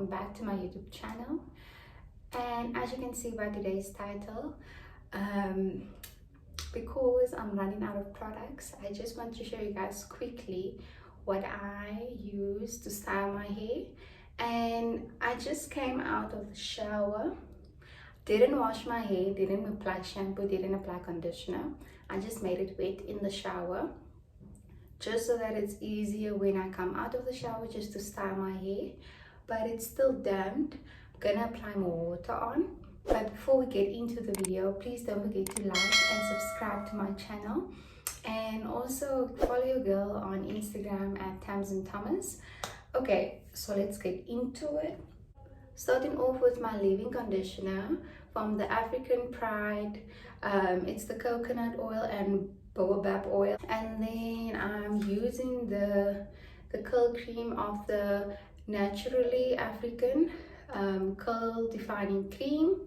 welcome back to my YouTube channel. And as you can see by today's title, because I'm running out of products, I just want to show you guys quickly what I use to style my hair. And I just came out of the shower, didn't wash my hair, didn't apply shampoo, didn't apply conditioner. I just made it wet in the shower, just so that it's easier when I come out of the shower just to style my hair. But it's still damp. I'm gonna apply more water on. But before we get into the video, please don't forget to like and subscribe to my channel, and also follow your girl on Instagram at @tamsandthomas. Okay, so let's get into it. Starting off with my leave-in conditioner from the African Pride. It's the coconut oil and baobab oil, and then I'm using the curl cream of the Naturally African curl defining cream.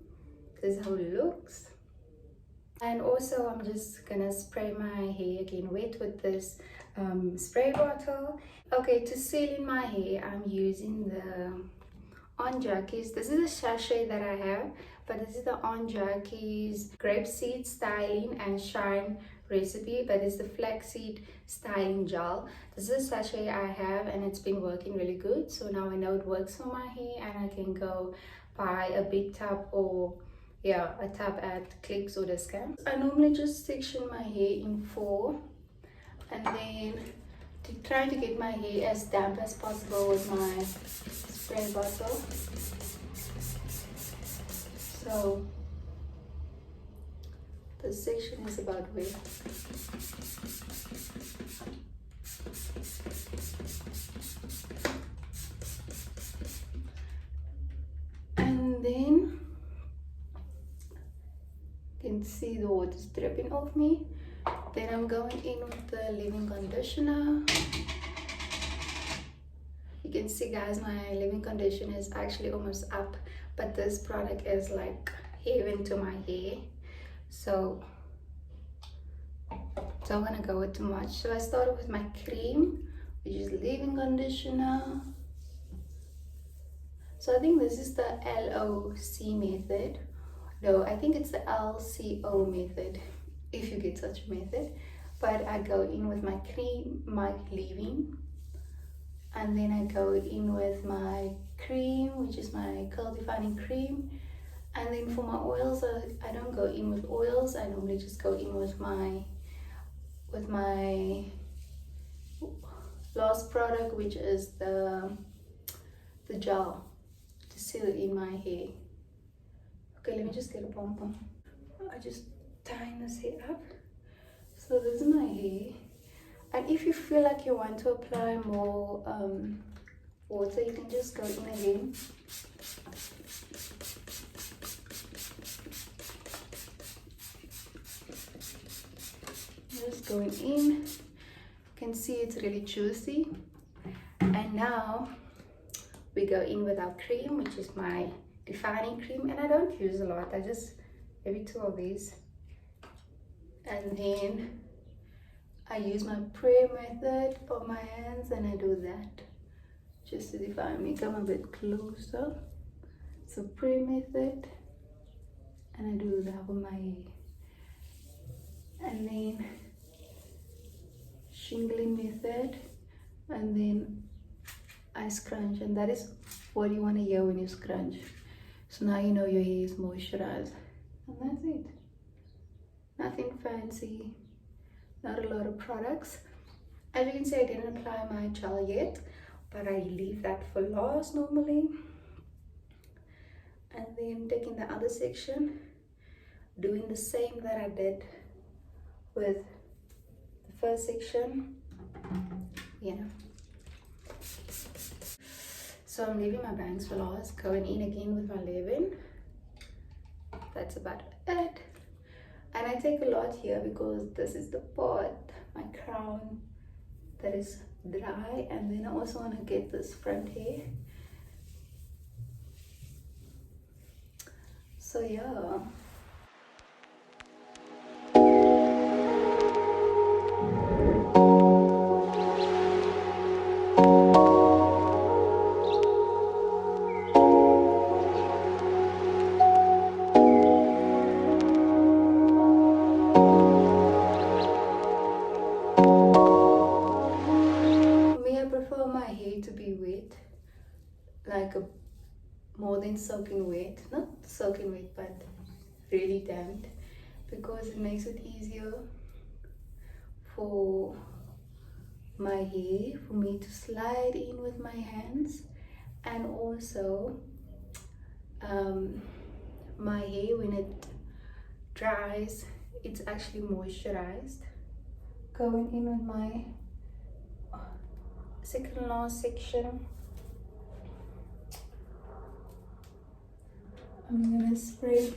This is how it looks. And also I'm just gonna spray my hair again wet with this spray bottle. Okay, to seal in my hair, I'm using the StandR. This is a sachet that I have, but this is the StandR grapeseed styling and shine recipe, but it's the flaxseed styling gel. This is a sachet I have, and it's been working really good. So now I know it works for my hair, and I can go buy a big tub, or a tub at Clicks or Discount. I normally just section my hair in 4, and then to try to get my hair as damp as possible with my spray bottle. So the section is about wet. And then you can see the water's dripping off me. Then I'm going in with the leave-in conditioner. You can see, guys, my leave-in conditioner is actually almost up, but this product is like heaven to my hair, so don't want to go with too much. So I started with my cream, which is leave-in conditioner. So I think this is the LOC method. No, I think it's the LCO method, if you get such a method. But I go in with my cream, my leave-in, and then I go in with my cream, which is my curl defining cream. And then for my oils, I don't go in with oils. I normally just go in with my last product, which is the gel to seal in my hair. Okay, let me just get a pom-pom. I just tying this hair up. So this is my hair. And if you feel like you want to apply more water, you can just go in again. Just going in. You can see it's really juicy. And now we go in with our cream, which is my defining cream, and I don't use a lot. I just maybe 2 of these. And then I use my prayer method for my hands, and I do that just to define me. Come a bit closer. So prayer method, and I do that with my hair. And then shingling method, and then I scrunch, and that is what you want to hear when you scrunch. So now you know your hair is moisturized, and that's it. Nothing fancy, not a lot of products. As you can see, I didn't apply my gel yet, but I leave that for last normally. And then taking the other section, doing the same that I did with the first section, So I'm leaving my bangs for last, going in again with my leave-in. That's about it. And I take a lot here because this is the part, my crown, that is dry. And then I also want to get this front hair. So yeah. like a more than soaking wet, not soaking wet but really damp, because it makes it easier for my hair for me to slide in with my hands, and also my hair, when it dries, it's actually moisturized. Going in with my second last section, I'm gonna spray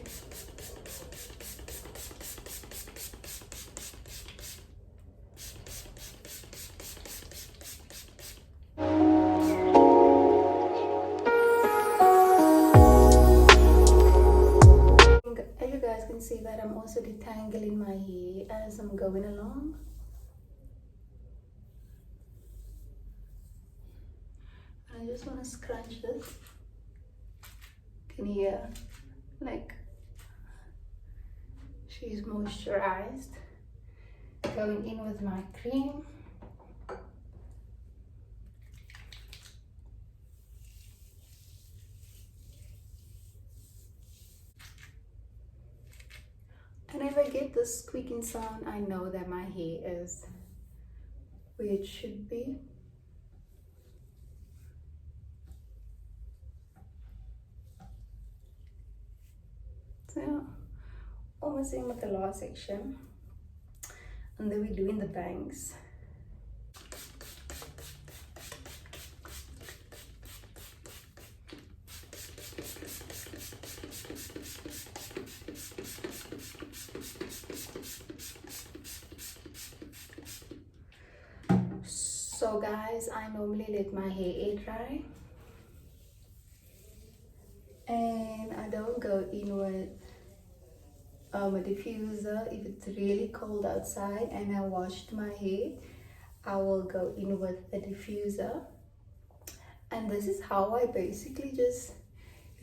see that I'm also detangling my hair as I'm going along. I just want to scrunch this. Can you hear? Like, she's moisturized. Going in with my cream. And if I get this squeaking sound, I know that my hair is where it should be. So, almost in with the last section. And then we're doing the bangs. So guys, I normally let my hair air dry, and I don't go in with a diffuser. If it's really cold outside and I washed my hair, I will go in with a diffuser. And this is how I basically just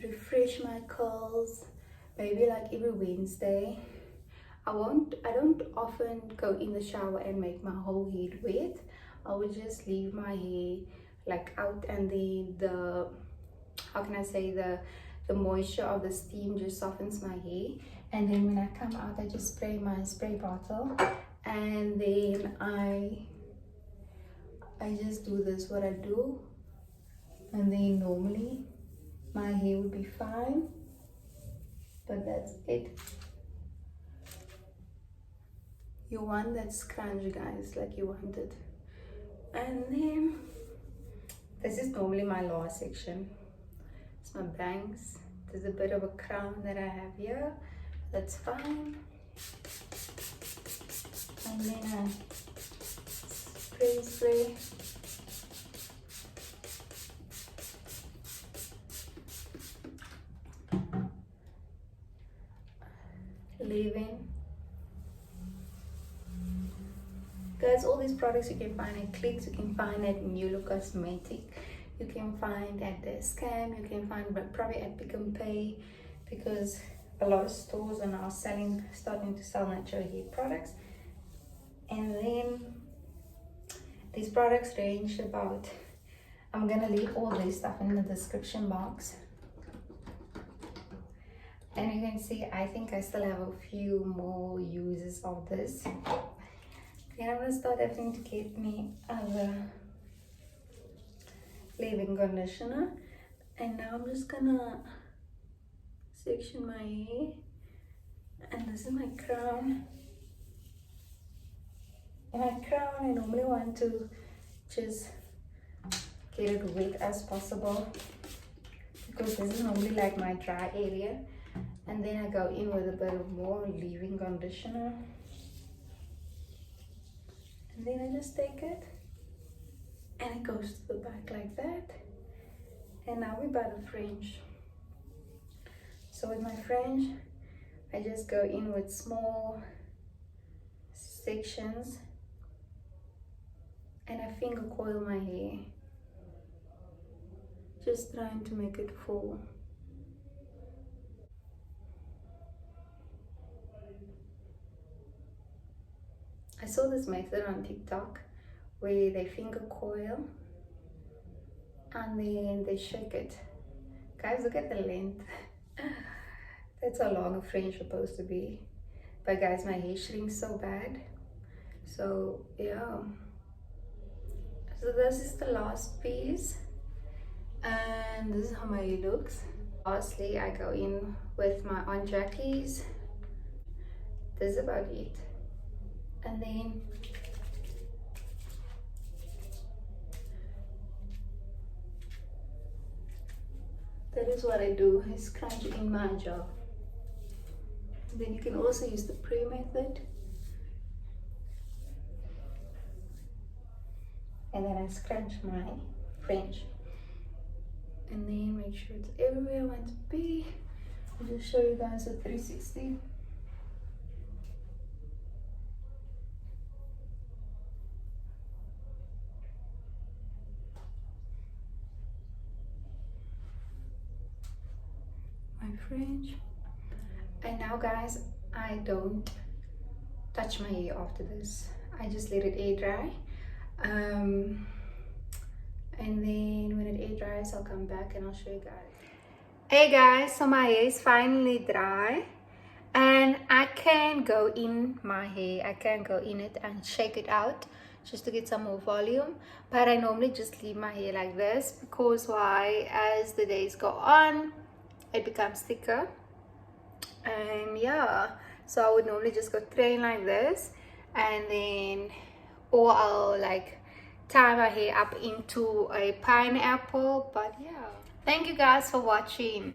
refresh my curls, maybe like every Wednesday. I don't often go in the shower and make my whole head wet. I will just leave my hair like out, and then the, how can I say, the moisture of the steam just softens my hair. And then when I come out, I just spray my spray bottle, and then I just do this, what I do, and then normally my hair would be fine, but that's it. You want that scrunch, guys, like you want it. And then this is normally my last section. It's my bangs. There's a bit of a crown that I have here. That's fine. And then I spray. Leave-in. Guys, all these products you can find at Clicks, you can find at New Look Cosmetic, you can find at the Scam, you can find probably at Pick and Pay, because a lot of stores are now starting to sell natural hair products. And then these products range about, I'm gonna leave all this stuff in the description box. And you can see, I think I still have a few more uses of this. Then I'm gonna start having to get me other leave-in conditioner. And now I'm just gonna section my hair. And this is my crown. And my crown, I normally want to just get it wet as possible, because this is normally like my dry area. And then I go in with a bit of more leave-in conditioner. And then I just take it and it goes to the back like that. And now we're by the fringe. So with my fringe, I just go in with small sections and I finger coil my hair, just trying to make it full. I saw this method on TikTok where they finger coil and then they shake it Guys, look at the length. That's how long a fringe supposed to be. But guys, my hair shrinks so bad. So yeah. So this is the last piece. And this is how my hair looks. Lastly, I go in with my on jackies. This is about it. And then that is what I do, I scrunch in my jaw. Then you can also use the pre method. And then I scrunch my fringe. And then make sure it's everywhere I want to be. I'll just show you guys a 360. My fringe. And now guys, I don't touch my hair after this. I just let it air dry. And then when it air dries, I'll come back and I'll show you guys. Hey guys, so my hair is finally dry. And I can go in my hair. I can go in it and shake it out just to get some more volume. But I normally just leave my hair like this because why? As the days go on, it becomes thicker. And yeah, so I would normally just go train like this, and then or I'll like tie my hair up into a pineapple. But yeah, thank you guys for watching.